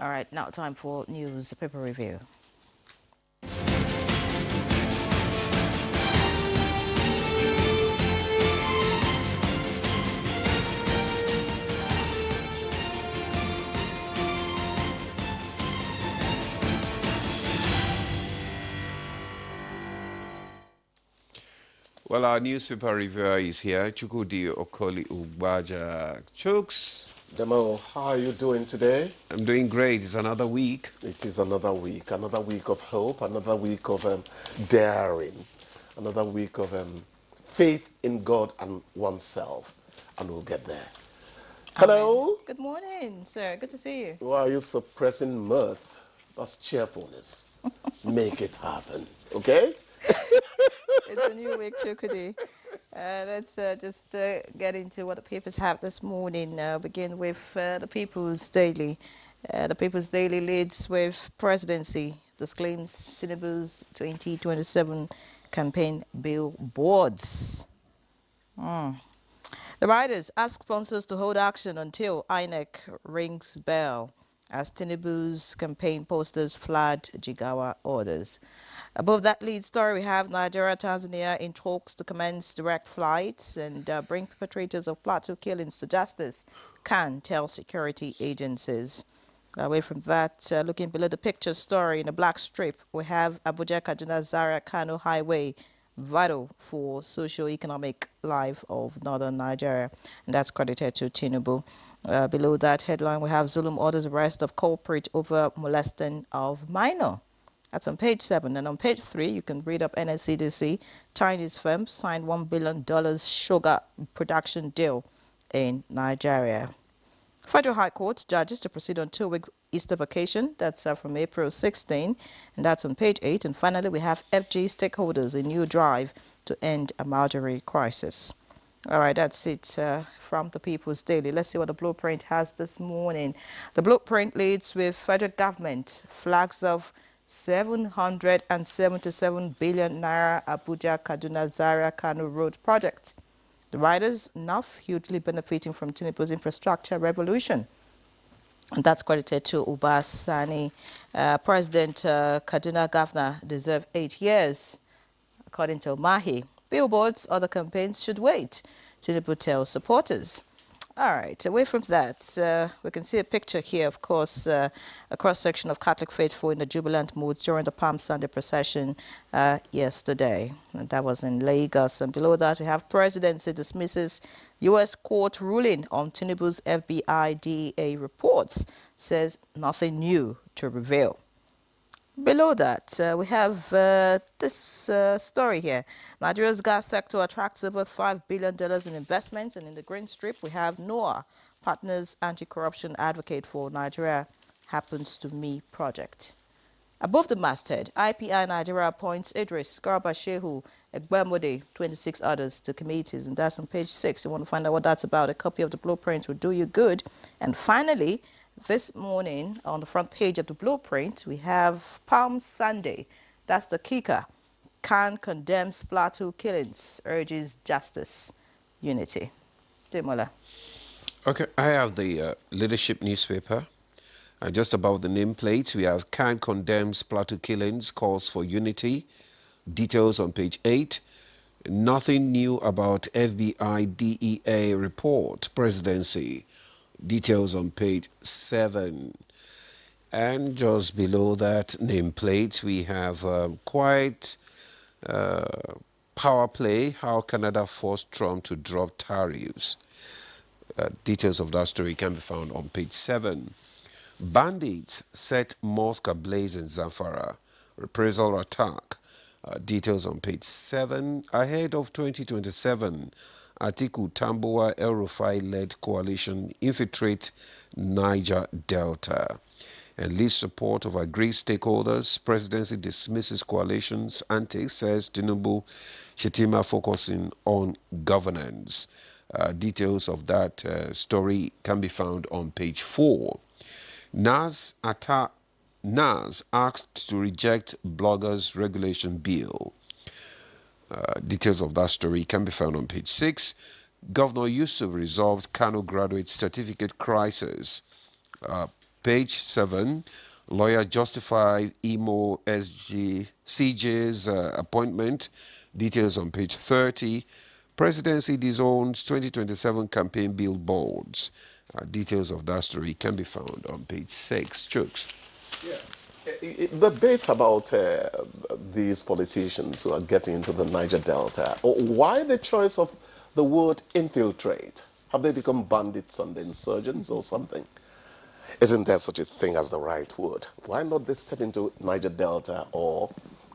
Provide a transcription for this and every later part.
All right, now time for news paper review. Well, our newspaper reviewer is here, Chukudi Okoli Ubaja. Chooks, Demo, how are you doing today? I'm doing great. It's another week. It is another week of hope, another week of daring, another week of faith in God and oneself, and we'll get there. Hello? Amen. Good morning, sir. Good to see you. Why are you suppressing mirth? That's cheerfulness. Make it happen, okay? It's a new week, Chukudi. Let's just get into what the papers have this morning. Begin with the People's Daily. The People's Daily leads with presidency. This claims Tinubu's 2027 campaign billboards. The writers ask sponsors to hold action until INEC rings bell as Tinubu's campaign posters flood Jigawa orders. Above that lead story, we have Nigeria-Tanzania in talks to commence direct flights and bring perpetrators of Plateau killings to justice, can tell security agencies. Away from that, looking below the picture story in a black strip, we have Abuja-Kaduna-Zaria-Kano Highway, vital for socio-economic life of northern Nigeria, and that's credited to Tinubu. Below that headline, we have Zulum orders arrest of culprit over molesting of minor. That's on page 7. And on page 3, you can read up NSCDC, Chinese firm signed $1 billion sugar production deal in Nigeria. Federal High Court judges to proceed on 2-week Easter vacation. That's from April 16, and that's on page 8. And finally, we have FG stakeholders, a new drive to end a Marjorie crisis. All right, that's it from the People's Daily. Let's see what the blueprint has this morning. The blueprint leads with federal government flags of 777 billion naira Abuja Kaduna Zaria Kano Road project. The riders North hugely benefiting from Tinubu's infrastructure revolution. And that's credited to Uba Sani. President Kaduna Governor deserve 8 years, according to Mahi. Billboards, other campaigns should wait, Tinubu tells supporters. All right, away from that, we can see a picture here, of course, a cross-section of Catholic faithful in the jubilant mood during the Palm Sunday procession yesterday. And that was in Lagos. And below that, we have presidency dismisses U.S. court ruling on Tinubu's FBI DEA reports, says nothing new to reveal. Below that, we have this story here. Nigeria's gas sector attracts over $5 billion in investments. And in the green strip, we have NOAA, Partners Anti-Corruption Advocate for Nigeria Happens to Me project. Above the masthead, IPI Nigeria appoints Idris, Garba Shehu, Egbemode, 26 others to committees. And that's on page 6. You want to find out what that's about. A copy of the blueprint will do you good. And finally, this morning, on the front page of the blueprint, we have Palm Sunday. That's the kicker. Khan condemns Plateau killings, urges justice, unity. Demola. Okay, I have the leadership newspaper. Just above the nameplate, we have Khan condemns Plateau killings, calls for unity. Details on page 8. Nothing new about FBI DEA report, presidency. Details on page 7. And just below that nameplate, we have quite power play, how Canada forced Trump to drop tariffs. Details of that story can be found on page 7. Bandits set mosque ablaze in Zamfara, reprisal attack. Details on page 7. Ahead of 2027, Atiku Tambuwa El Rufai-led coalition infiltrate Niger Delta. And leads support of agreed stakeholders. Presidency dismisses coalition's antics, says Tinubu. Shetima focusing on governance. Details of that story can be found on page 4. NAS asked to reject bloggers' regulation bill. Details of that story can be found on page 6. Governor Yusuf resolved Kano graduate certificate crisis. page 7, lawyer justify Imo CJ's appointment. Details on page 30. Presidency disowns 2027 campaign billboards. Details of that story can be found on page 6. Chooks. The debate about these politicians who are getting into the Niger Delta, why the choice of the word infiltrate? Have they become bandits and insurgents or something? Isn't there such a thing as the right word? Why not they step into Niger Delta or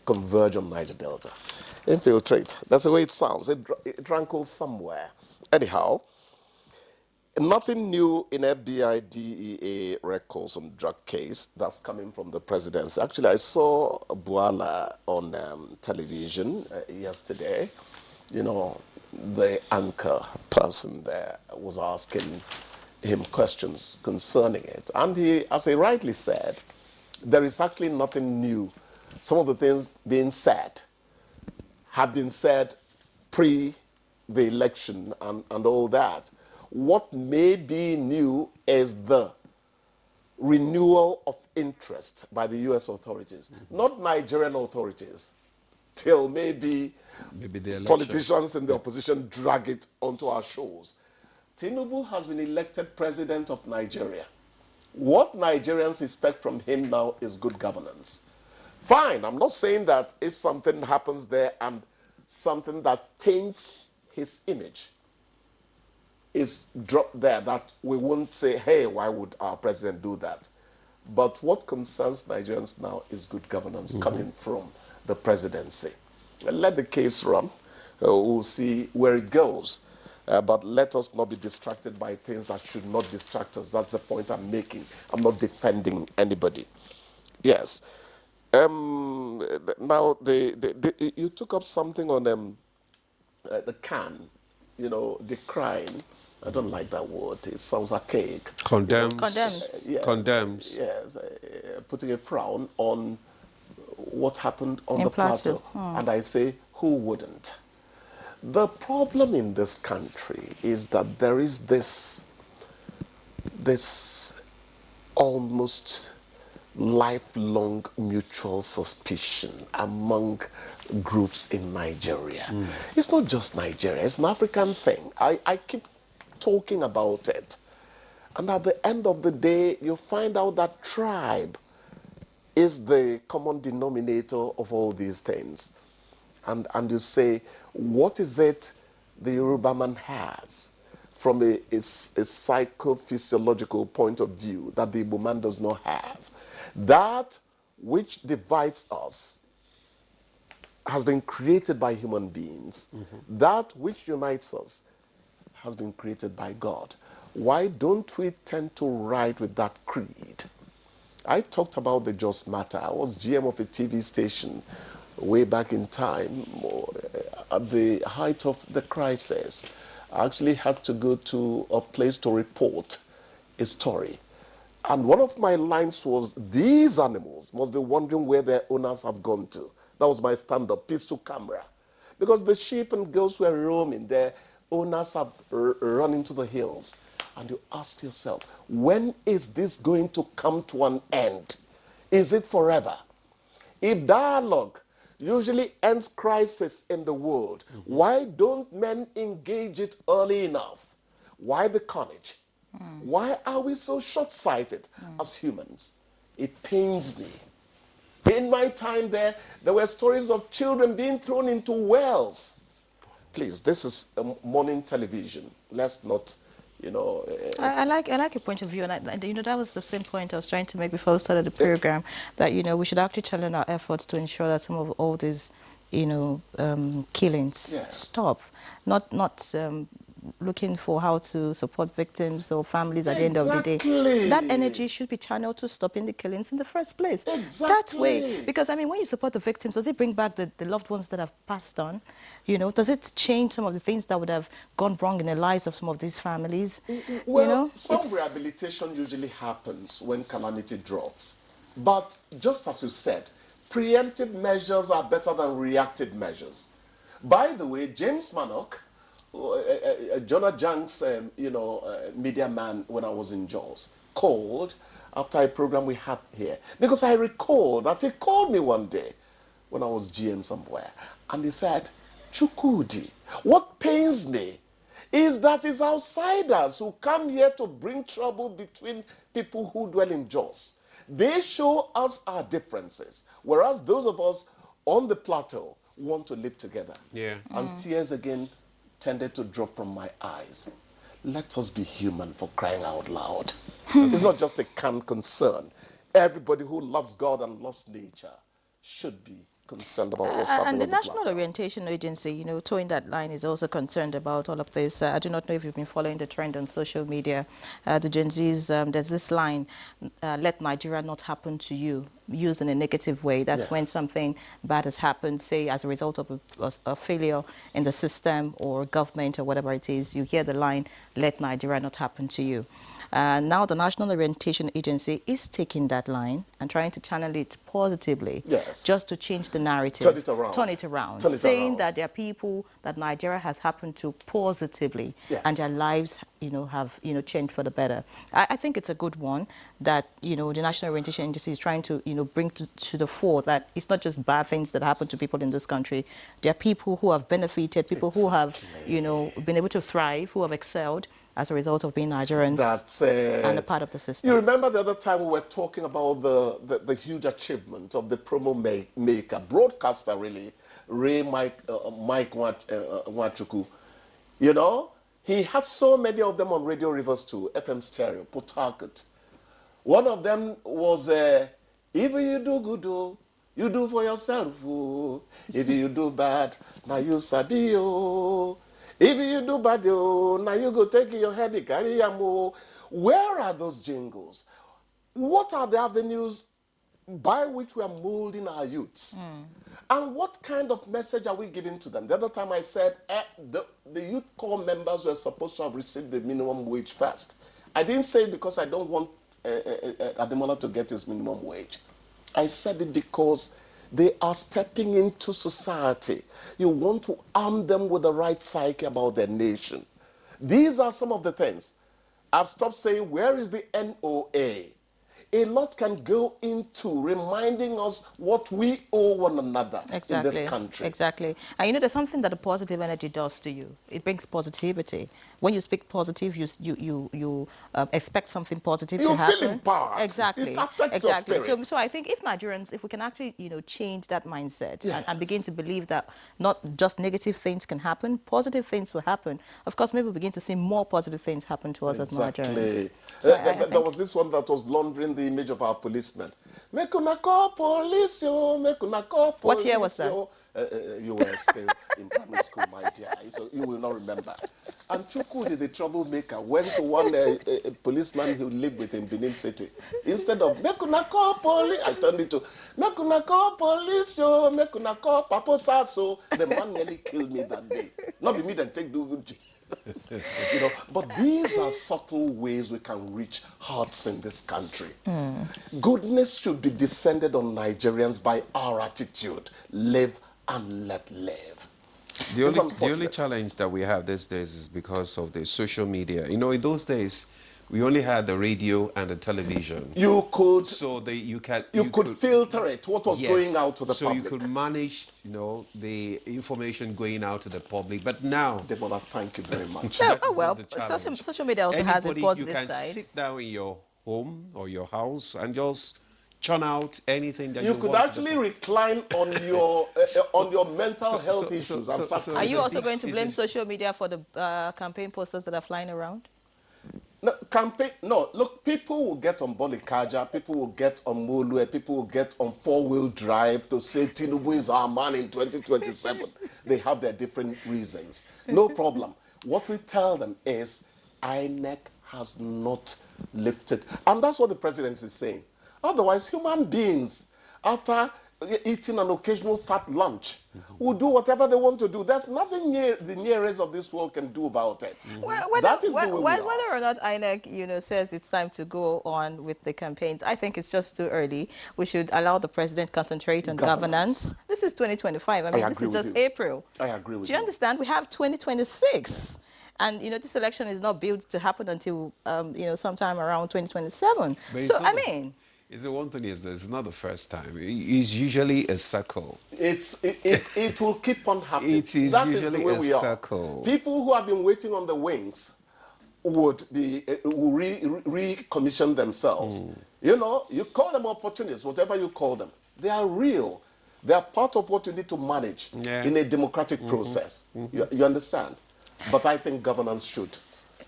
converge on Niger Delta? Infiltrate. That's the way it sounds. It rankles somewhere. Anyhow, nothing new in FBI DEA records on drug case that's coming from the presidency. Actually, I saw Buala on television yesterday. You know, the anchor person there was asking him questions concerning it. And he, as he rightly said, there is actually nothing new. Some of the things being said have been said pre the election and all that. What may be new is the renewal of interest by the U.S. authorities, not Nigerian authorities, till maybe the politicians in the opposition drag it onto our shores. Tinubu has been elected president of Nigeria. What Nigerians expect from him now is good governance. Fine, I'm not saying that if something happens there and something that taints his image is dropped there, that we won't say, hey, why would our president do that? But what concerns Nigerians now is good governance coming from the presidency. Let the case run. We'll see where it goes. But let us not be distracted by things that should not distract us. That's the point I'm making. I'm not defending anybody. Yes. Now, you took up something on the can, you know, decrying. I don't like that word. It sounds archaic. Condemns. Condemns. Yes, Condemns. Yes, putting a frown on what happened on In the Plateau. plateau. And I say, who wouldn't? The problem in this country is that there is this almost lifelong mutual suspicion among groups in Nigeria. It's not just Nigeria, it's an African thing. I keep talking about it. And at the end of the day, you find out that tribe is the common denominator of all these things. And you say, what is it the Yoruba man has from a psychophysiological point of view that the Igbo man does not have? That which divides us has been created by human beings. That which unites us has been created by God. Why don't we tend to ride with that creed? I talked about the Just Matter. I was GM of a TV station way back in time, at the height of the crisis. I actually had to go to a place to report a story. And one of my lines was, these animals must be wondering where their owners have gone to. That was my stand-up, piece to camera. Because the sheep and goats were roaming, their owners have run into the hills. And you ask yourself, when is this going to come to an end? Is it forever? If dialogue usually ends crisis in the world, why don't men engage it early enough? Why the carnage? Why are we so short-sighted as humans? It pains me. In my time there were stories of children being thrown into wells. Please, this is morning television. Let's not, you know... I like your point of view, and you know, that was the same point I was trying to make before we started the program, that, you know, we should actually challenge our efforts to ensure that some of all these, you know, killings stop. Not looking for how to support victims or families at the end of the day. That energy should be channeled to stopping the killings in the first place. That way, because I mean, when you support the victims, does it bring back the loved ones that have passed on? You know, does it change some of the things that would have gone wrong in the lives of some of these families? Well, you know, some rehabilitation usually happens when calamity drops. But just as you said, preemptive measures are better than reactive measures. By the way, James Mannock Jonah Janks, media man when I was in Jaws, called after a program we had here. Because I recall that he called me one day when I was GM somewhere. And he said, Chukudi, what pains me is that it's outsiders who come here to bring trouble between people who dwell in Jaws. They show us our differences, whereas those of us on the plateau want to live together. Yeah. And tears again tended to drop from my eyes. Let us be human, for crying out loud. It's not just a canned concern. Everybody who loves God and loves nature should be concerned about what's happening And the on the National plateau. Orientation Agency, towing that line, is also concerned about all of this. I do not know if you've been following the trend on social media. The Gen Zs, there's this line, let Nigeria not happen to you, used in a negative way. That's when something bad has happened, say as a result of a failure in the system or government or whatever it is. You hear the line, let Nigeria not happen to you. Now the National Orientation Agency is taking that line and trying to channel it positively, just to change the narrative. Turn it around. Saying that there are people that Nigeria has happened to positively, and their lives, have, changed for the better. I think it's a good one that, the National Orientation Agency is trying to, bring to the fore that it's not just bad things that happen to people in this country. There are people who have benefited, people who have, been able to thrive, who have excelled as a result of being Nigerians. That's it. And a part of the system. You remember the other time we were talking about the huge achievement of the promo maker, broadcaster really, Mike Nwachukwu. He had so many of them on Radio Rivers 2, FM Stereo, Port Harcourt. One of them was, if you do good, you do for yourself. If you do bad, now you sabi. If you do bad, now you go take your head, carry your mo. Where are those jingles? What are the avenues by which we are molding our youths? And what kind of message are we giving to them? The other time I said the youth corps members were supposed to have received the minimum wage first. I didn't say it because I don't want Ademola to get his minimum wage. I said it because they are stepping into society. You want to arm them with the right psyche about their nation. These are some of the things. I've stopped saying, where is the NOA? A lot can go into reminding us what we owe one another in this country. Exactly. And there's something that a positive energy does to you. It brings positivity. When you speak positive, you expect something positive to happen. You feel empowered. Exactly. It affects your spirit. So I think if Nigerians, if we can actually, change that mindset and begin to believe that not just negative things can happen, positive things will happen. Of course, maybe we'll begin to see more positive things happen to us as Nigerians. So there was this one that was laundering the image of our policemen. Make una call police, yo. Make una call police. What year was that? You were still in primary school, my dear. So you will not remember. And Chukudi, the troublemaker, went to one policeman who lived with in Benin City. Instead of make una call police, I turned it to make una call police, yo. Make una call Papa Sasso. The man nearly killed me that day. Not be me then take Duguji. But these are subtle ways we can reach hearts in this country. Goodness should be descended on Nigerians by our attitude. Live and let live. The only challenge that we have these days is because of the social media. In those days, we only had the radio and the television. You could you could filter it, what was going out to the public. So you could manage, the information going out to the public. But now, Demola, thank you very much. Social media also has its positive sides. You can sit down in your home or your house and just churn out anything that you want. You could actually recline on your mental health issues. Are you also going to blame social media for the campaign posters that are flying around? No, look, people will get on Bolikaja, people will get on Molue, people will get on four-wheel drive to say Tinubu is our man in 2027. They have their different reasons. No problem. What we tell them is INEC has not lifted. And that's what the president is saying. Otherwise, human beings, after eating an occasional fat lunch, will do whatever they want to do. There's nothing the nearest of this world can do about it. That is the way we are. Whether or not INEC, says it's time to go on with the campaigns, I think it's just too early. We should allow the president concentrate on governance. This is 2025. I mean, this is just April. I agree with you. Do you understand? We have 2026. And, this election is not built to happen until, sometime around 2027. So, I mean... The one thing is this is not the first time. It's usually a circle. It will keep on happening. It is that usually is the way a we are. circle. People who have been waiting on the wings will recommission themselves. You call them opportunists, whatever you call them. They are real. They are part of what you need to manage in a democratic process. You understand? But I think governance should.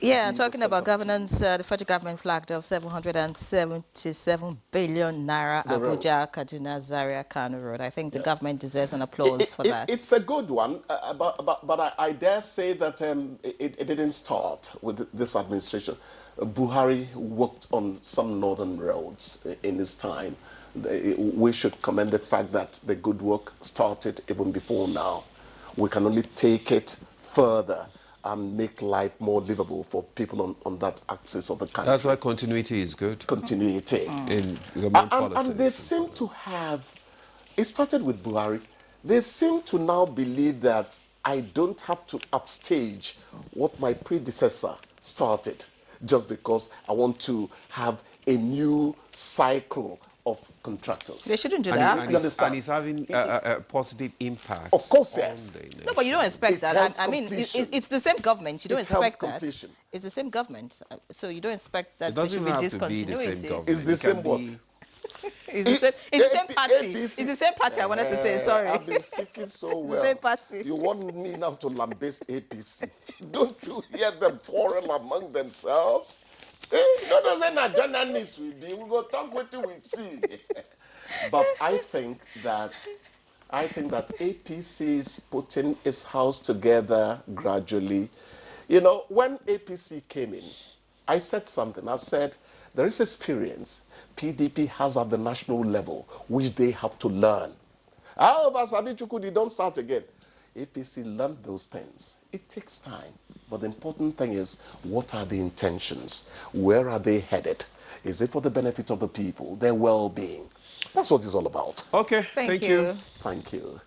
Yeah, talking about governance, the federal government flagged off 777 billion naira Abuja, Kaduna, Zaria, Kano Road. I think the government deserves an applause for that. It's a good one, but I dare say that it didn't start with this administration. Buhari worked on some northern roads in his time. We should commend the fact that the good work started even before now. We can only take it further and make life more livable for people on that axis of the country. That's why continuity is good. Continuity. In government policies. And they seem to have, it started with Buhari, they seem to now believe that I don't have to upstage what my predecessor started just because I want to have a new cycle of contractors. They shouldn't do that. And it's having a positive impact. Of course, yes. No, but you don't expect that. I mean, it's the same government. You don't expect that. Completion. It's the same government. So you don't expect that It there should doesn't be have to be the discontinuity. same government. It's the same what? It's the same party. It's the same party, I wanted to say, sorry. I've been speaking so well. The same party. You want me now to lambaste APC. Don't you hear them quarrel among themselves? Don't say that journalists will be. We go talk with you, we see. But I think that APC is putting its house together gradually. When APC came in, I said something. I said, there is experience PDP has at the national level, which they have to learn. However, Sabi Chukudi, don't start again. APC learned those things. It takes time. But the important thing is, what are the intentions? Where are they headed? Is it for the benefit of the people, their well-being? That's what it's all about. Okay, thank you. Thank you.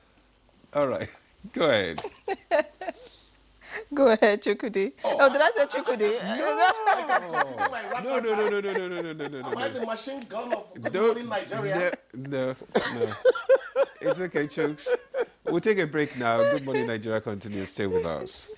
All right, go ahead. Go ahead, Chukudi. Oh, did I say Chukudi? No. Am I the machine gun of Good Morning Nigeria? No. It's okay, Chooks. We'll take a break now. Good Morning Nigeria continues. Stay with us.